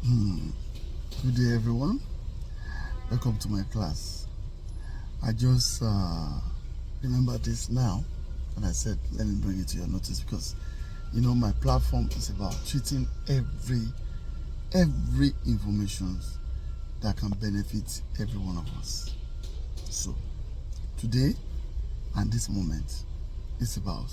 Good day, everyone. Welcome to my class. I just remember this now, and I said, let me bring it to your notice because my platform is about treating every information that can benefit every one of us. So today and this moment, it's about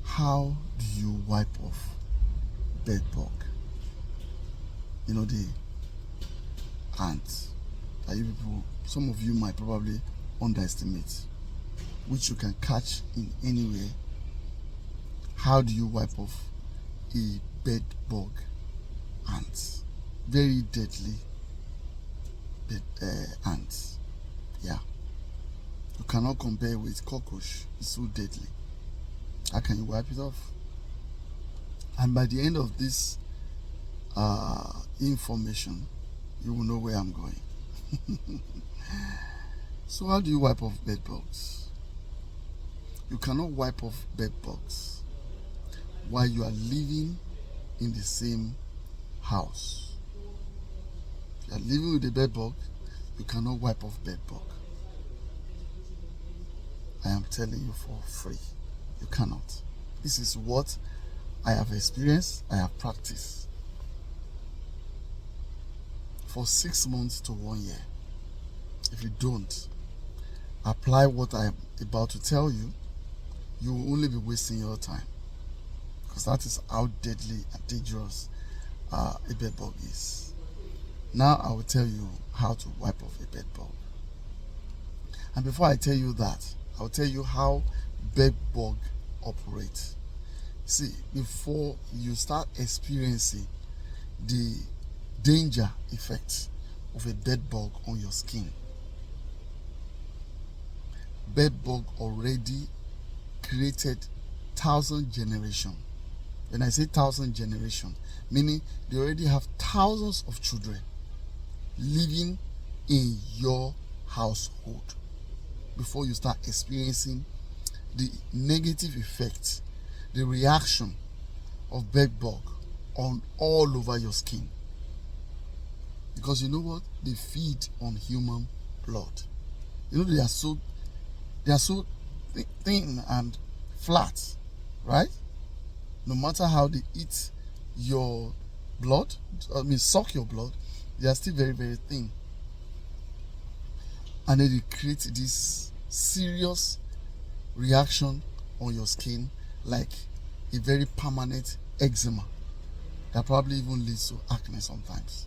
how do you wipe off bed bug? The ants that some of you might probably underestimate, which you can catch in anywhere. How do you wipe off a bed bug ant? Very deadly ants. Yeah, you cannot compare with cockroach. It's so deadly. How can you wipe it off? And by the end of this information, you will know where I'm going. So how do you wipe off bed bugs? You cannot wipe off bed bugs while you are living in the same house. If you are living with a bed bug, you cannot wipe off bed bug. I am telling you for free. You cannot. This is what I have experienced, I have practiced for 6 months to 1 year. If you don't apply what I am about to tell you, you will only be wasting your time, because that is how deadly and dangerous a bed bug is. Now I will tell you how to wipe off a bed bug. And before I tell you that, I will tell you how bed bug operates. See, before you start experiencing the danger effects of a bed bug on your skin, bed bug already created 1,000 generation. When I say 1,000 generation, meaning they already have thousands of children living in your household before you start experiencing the negative effects, the reaction of bed bug on all over your skin. Because you know what? They feed on human blood. They are so thin and flat, right? No matter how they eat your blood, suck your blood, they are still very, very thin. And then they create this serious reaction on your skin, like a very permanent eczema that probably even leads to acne sometimes.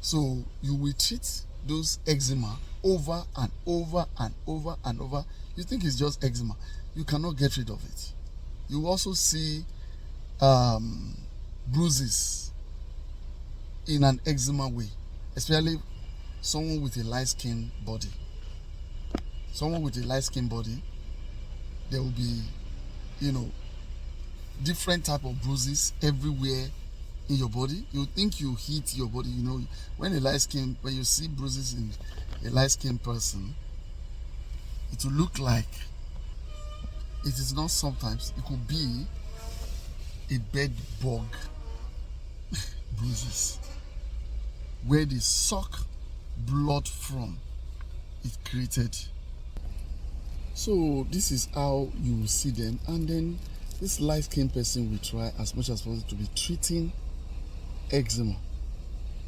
So you will treat those eczema over and over and over and over. You think it's just eczema. You cannot get rid of it. You also see bruises in an eczema way, especially someone with a light skin body. Someone with a light skin body, there will be, different type of bruises everywhere in your body. You think you hit your body. When you see bruises in a light skin person, it will look like, it is not sometimes, it could be a bed bug bruises where they suck blood from it created. So this is how you will see them, and then this light skin person will try as much as possible to be treating eczema.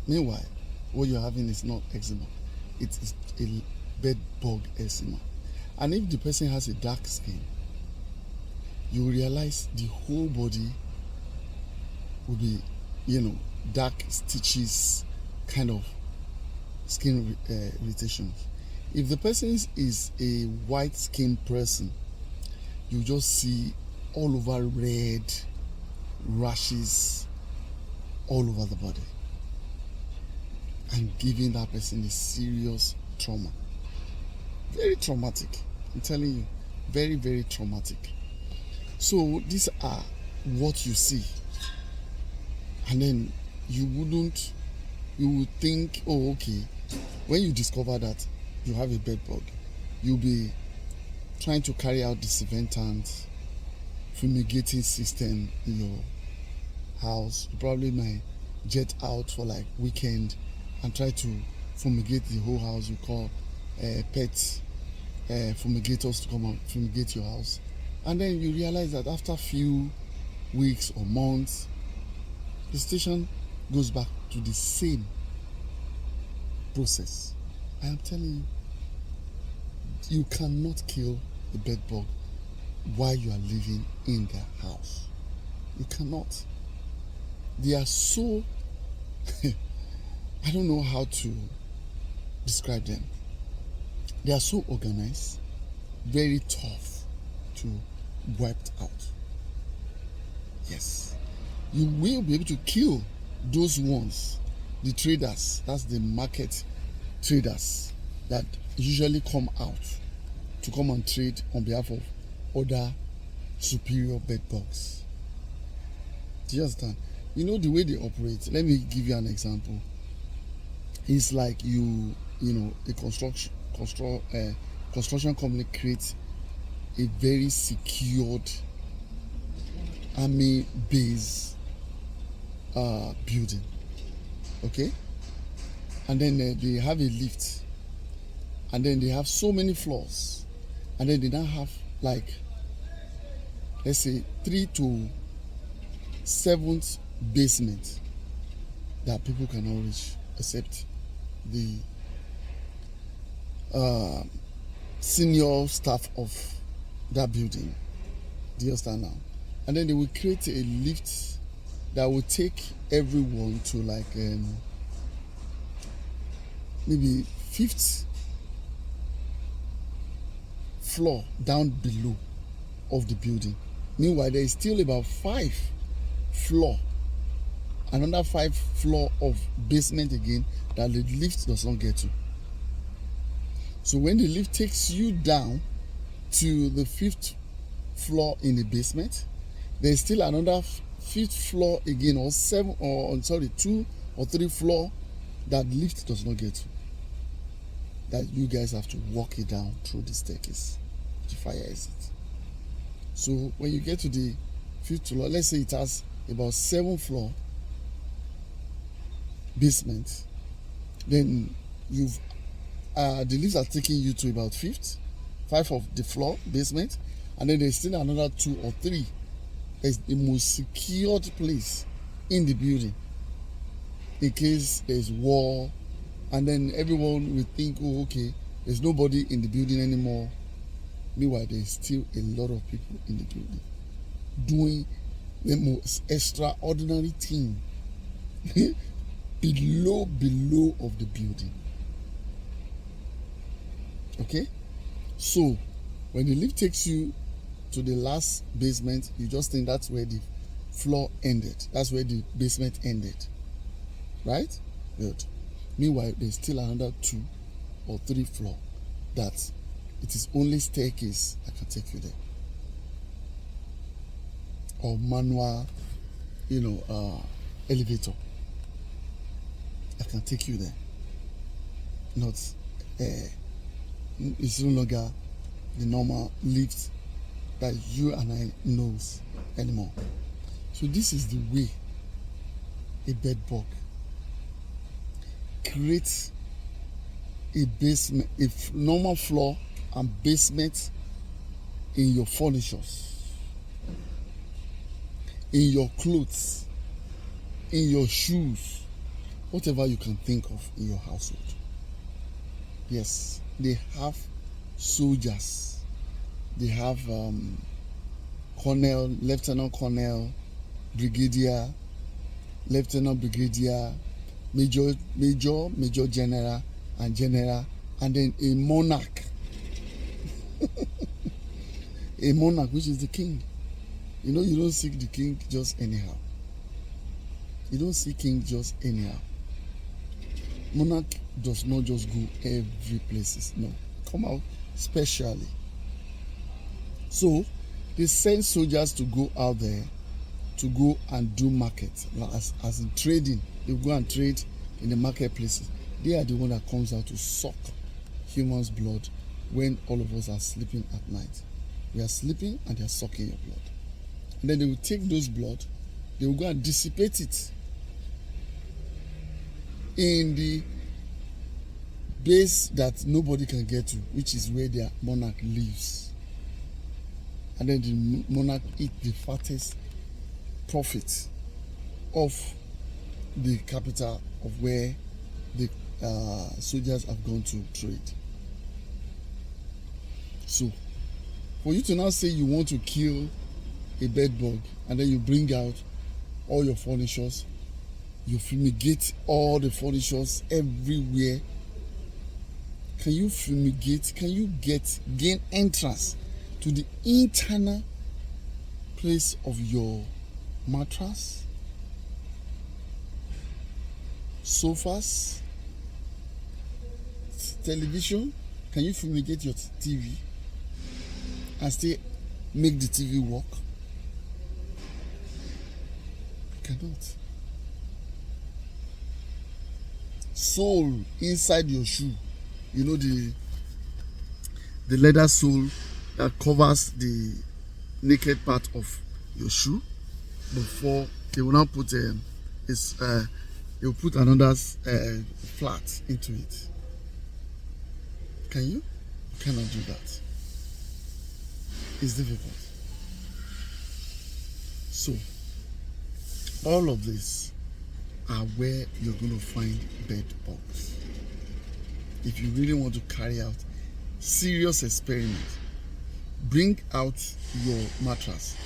Meanwhile, what you're having is not eczema, it is a bed bug eczema. And if the person has a dark skin, you will realize the whole body will be, dark stitches, kind of skin irritations. If the person is a white skin person, you just see all over red rashes all over the body, and giving that person a serious trauma. Very traumatic. I'm telling you, very, very traumatic. So these are what you see. And then you would think, oh, okay, when you discover that you have a bed bug, you'll be trying to carry out disinfectant, fumigating system in your house. You probably might jet out for like weekend and try to fumigate the whole house. You call pet fumigators to come and fumigate your house, and then you realize that after few weeks or months, the station goes back to the same process. I am telling you, you cannot kill a bed bug while you are living in the house. You cannot. They are so I don't know how to describe them. They are so organized, very tough to wipe out. Yes. You will be able to kill those ones, the traders, that's the market traders that usually come out to come and trade on behalf of other superior bed bugs. Do you understand? You know the way they operate. Let me give you an example. It's like you know, a construction company creates a very secured army base building, okay, and then they have a lift, and then they have so many floors, and then they now have like, let's say, 3 to 7th basement that people cannot reach except the senior staff of that building. Do you understand now? And then they will create a lift that will take everyone to like maybe 5th floor down below of the building. Meanwhile, there is still about 5 floor, another 5 floor of basement again that the lift does not get to. So when the lift takes you down to the 5th floor in the basement, there's still another 5th floor again, or 2 or 3 floor that lift does not get to, that you guys have to walk it down through the staircase, the fire exit. So when you get to the 5th floor, let's say it has about 7 floor basement, then you've the lifts are taking you to about 5th of the floor basement, and then there's still another 2 or 3. It's the most secured place in the building in case there's war, and then everyone will think, oh, okay, there's nobody in the building anymore. Meanwhile, there's still a lot of people in the building doing the most extraordinary thing below of the building. Okay, so when the lift takes you to the last basement, you just think that's where the floor ended, that's where the basement ended, right? Good. Meanwhile, there's still another 2 or 3 floor that it is only staircase that can take you there, or manual, elevator that can take you there. Not it's no longer the normal lift that you and I knows anymore. So this is the way a bed bug creates a basement, a normal floor and basement in your furnitures, in your clothes, in your shoes, whatever you can think of in your household. Yes, they have soldiers, they have colonel, lieutenant colonel, brigadier, lieutenant brigadier, major general, and general, and then a monarch. A monarch, which is the king. You know, you don't see the king just anyhow. You don't see king just anyhow. Monarch does not just go every places. No, come out specially. So they send soldiers to go out there to go and do market, as in trading. They go and trade in the marketplaces. They are the one that comes out to suck humans' blood when all of us are sleeping at night. We are sleeping and they are sucking your blood. And then they will take those blood, they will go and dissipate it in the base that nobody can get to, which is where their monarch lives. And then the monarch eat the fattest profit of the capital of where the soldiers have gone to trade. So, for you to now say you want to kill a bed bug and then you bring out all your furnitures, you fumigate all the furnitures everywhere. Can you fumigate? Can you gain entrance to the internal place of your mattress, sofas, television? Can you fumigate your TV and still make the TV work? You cannot. Sole inside your shoe, you know, the leather sole that covers the naked part of your shoe. Before they will now put they will put another flat into it. Can you? You cannot do that. It's difficult. So all of this are where you're going to find bed bugs. If you really want to carry out serious experiment, bring out your mattress,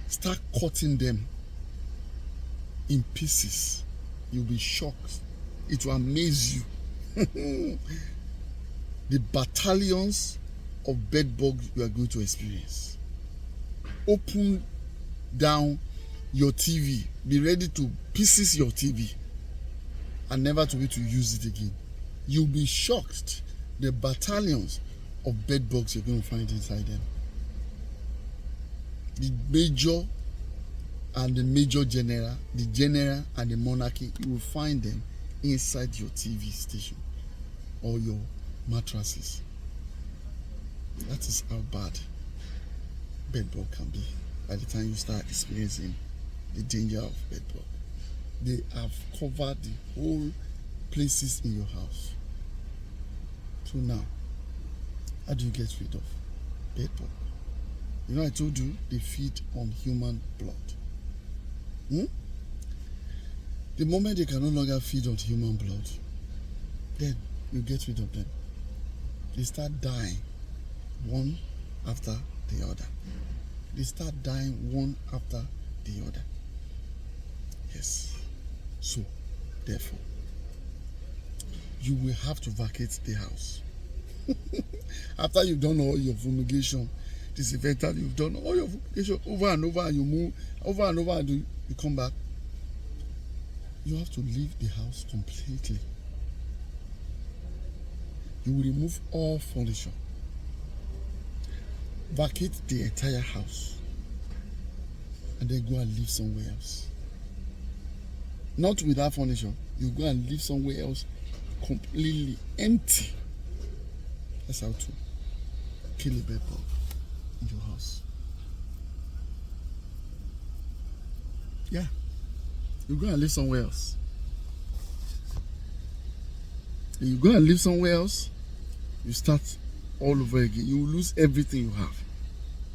start cutting them in pieces. You'll be shocked. It will amaze you. The battalions of bed bugs you are going to experience. Open down your TV. Be ready to pieces your TV and never to be to use it again. You'll be shocked the battalions of bed bugs you're going to find inside them. The major and the major general, the general and the monarchy, you will find them inside your TV station or your mattresses. That is how bad bed bug can be by the time you start experiencing the danger of bed bug. They have covered the whole places in your house. So now, how do you get rid of bed bug? You know, I told you they feed on human blood. The moment they can no longer feed on human blood, then you get rid of them. They start dying one after the other. They start dying one after the other. Yes. So, therefore, you will have to vacate the house. After you've done all your fumigation, disinfectant, you've done all your fumigation over and over, and you move over and over, and you come back. You have to leave the house completely. You will remove all furniture. Vacate the entire house. And then go and live somewhere else. Not without furniture. You go and live somewhere else completely empty. That's how to kill a bed bug in your house. Yeah. You go and live somewhere else. You go and live somewhere else, you start all over again. You will lose everything you have.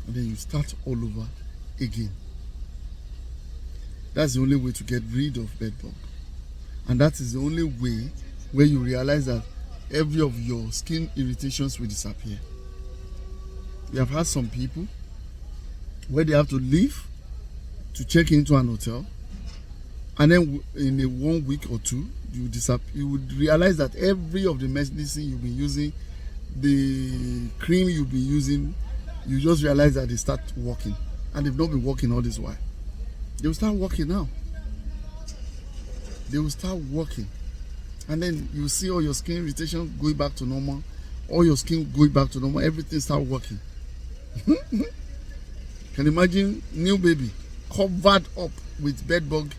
And then you start all over again. That's the only way to get rid of bed bug. And that is the only way where you realize that every of your skin irritations will disappear. We have had some people where they have to leave to check into an hotel, and then in a 1 week or two, you would realize that every of the medicine you've been using, the cream you've been using, you just realize that they start working, and they've not been working all this while. They will start working now. They will start working, and then you see all your skin irritation going back to normal, all your skin going back to normal, everything start working. Can you imagine new baby covered up with bed bug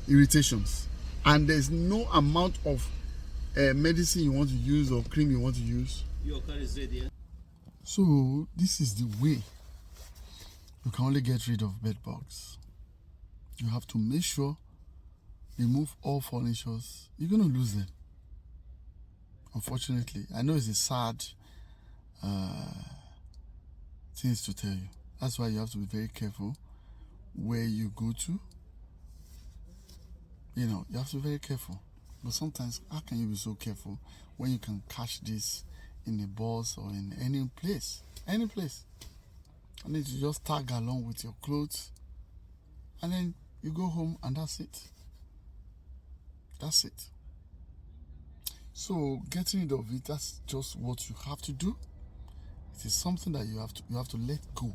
irritations, and there's no amount of medicine you want to use or cream you want to use? So this is the way you can only get rid of bed bugs. You have to make sure remove all furnitures. You're going to lose them. Unfortunately, I know it's a sad things to tell you. That's why you have to be very careful where you go to. You have to be very careful. But sometimes, how can you be so careful when you can catch this in a bus or in any place? Any place. And then you just tag along with your clothes. And then you go home and that's it. That's it. So getting rid of it, that's just what you have to do. It is something that you have to let go.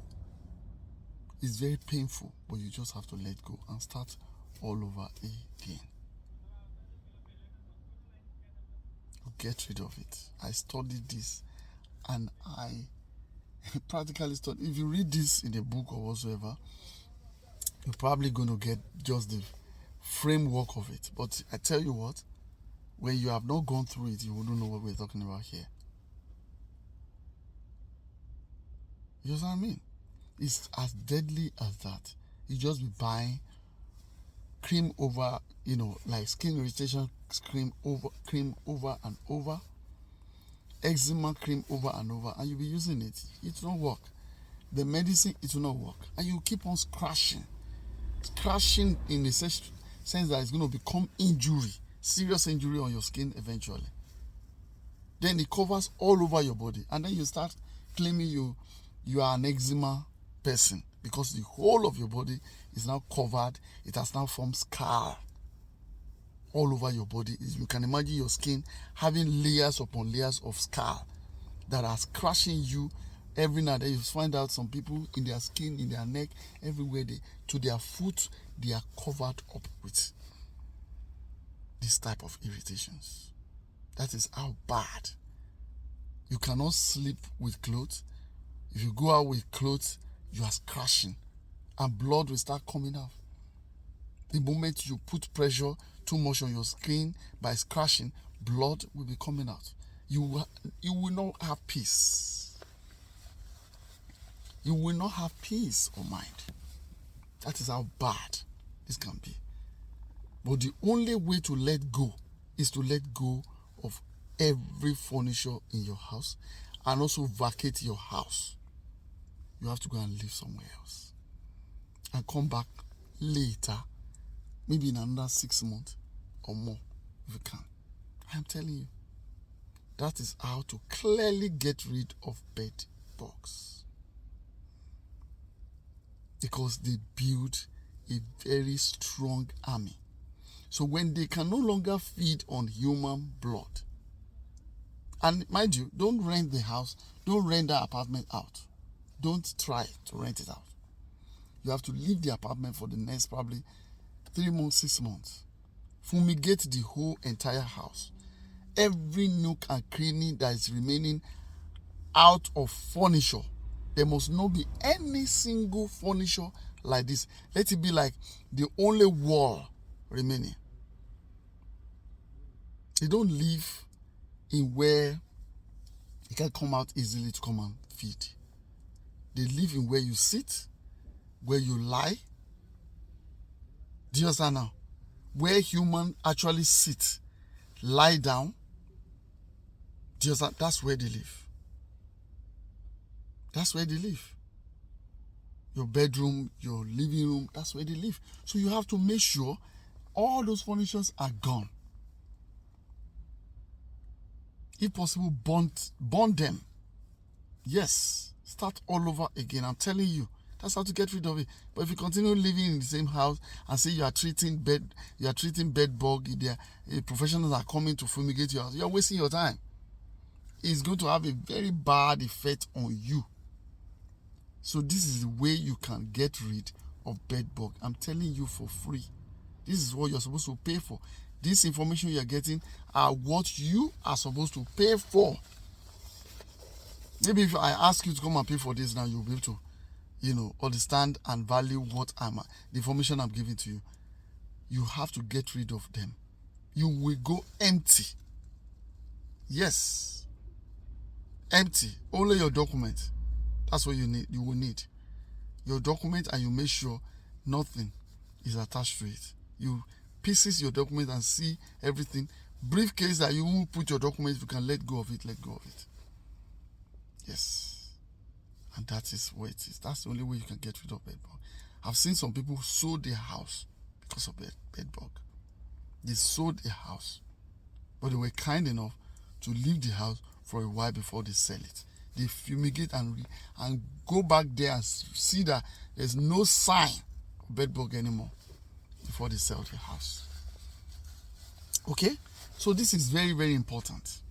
It's very painful, but you just have to let go and start all over again. Get rid of it. I studied this and I practically studied. If you read this in a book or whatsoever, you're probably going to get just the framework of it. But I tell you what, when you have not gone through it, you wouldn't know what we're talking about here. You know what I mean? It's as deadly as that. You just be buying cream over, like skin irritation cream over and over, eczema cream over and over, and you'll be using it. It won't work. The medicine, it will not work. And you keep on scratching in a sense that it's going to become serious injury on your skin eventually. Then it covers all over your body, and then you start claiming you are an eczema person because the whole of your body is now covered. It has now formed scar all over your body. You can imagine your skin having layers upon layers of scar that are scratching you every now and then. You find out some people in their skin, in their neck, everywhere to their foot, they are covered up with this type of irritations. That is how bad. You cannot sleep with clothes. If you go out with clothes, you are scratching and blood will start coming out. The moment you put pressure too much on your skin by scratching, blood will be coming out. You will not have peace. You will not have peace of mind. That is how bad this can be. But the only way to let go is to let go of every furniture in your house and also vacate your house. You have to go and live somewhere else and come back later, maybe in another 6 months or more if you can. I'm telling you, that is how to clearly get rid of bed bugs, because they build a very strong army. So when they can no longer feed on human blood, and mind you, don't rent the house, don't rent the apartment out. Don't try to rent it out. You have to leave the apartment for the next probably 3 months, 6 months. Fumigate the whole entire house. Every nook and cranny that is remaining out of furniture. There must not be any single furniture like this. Let it be like the only wall remaining. They don't live in where you can come out easily to come and feed. They live in where you sit, where you lie. Do you understand now? Where humans actually sit, lie down. Do you understand? That's where they live. That's where they live. Your bedroom, your living room, that's where they live. So you have to make sure all those furnitures are gone. If possible, burn them. Yes. Start all over again. I'm telling you, that's how to get rid of it. But if you continue living in the same house and say you are treating bed bug, professionals are coming to fumigate your house, you are wasting your time. It's going to have a very bad effect on you. So this is the way you can get rid of bed bug. I'm telling you for free. This is what you're supposed to pay for. This information you're getting are what you are supposed to pay for. Maybe if I ask you to come and pay for this now, you'll be able to, understand and value the information I'm giving to you. You have to get rid of them. You will go empty. Yes. Empty. Only your document. That's what you need. You will need your document, and you make sure nothing is attached to it. You pieces your document and see everything briefcase that you will put your documents, you can let go of it, let go of it. Yes. And that is what it is. That's the only way you can get rid of bed bug. I've seen some people sold their house because of bed bug. They sold their house, but they were kind enough to leave the house for a while before they sell it. They fumigate and go back there and see that there's no sign of bed bug anymore before they sell the house. Okay? So this is very, very important.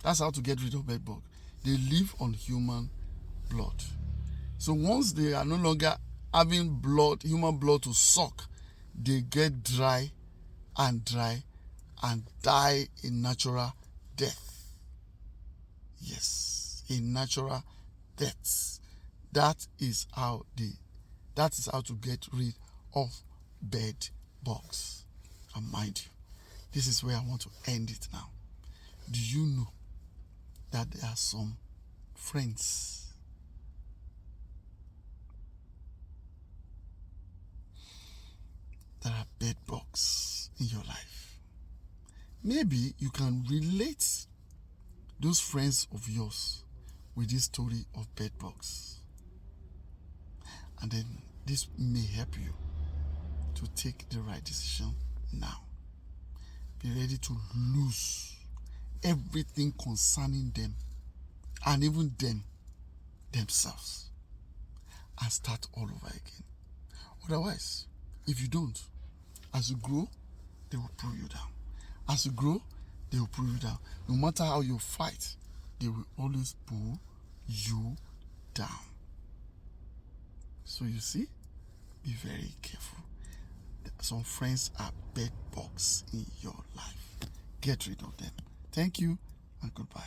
That's how to get rid of bed bug. They live on human blood. So once they are no longer having blood, human blood to suck, they get dry and die a natural death. Yes, a natural death. That is how to get rid of bed bugs. And mind you, this is where I want to end it now. Do you know that there are some friends that are bed bugs in your life? Maybe you can relate those friends of yours with this story of bed bugs. And then this may help you to take the right decision now. Be ready to lose everything concerning them and even themselves and start all over again. Otherwise, if you don't, as you grow, they will pull you down. As you grow, they will pull you down. No matter how you fight, they will always pull you down. So you see, be very careful. Some friends are bed bugs in your life. Get rid of them. Thank you and goodbye.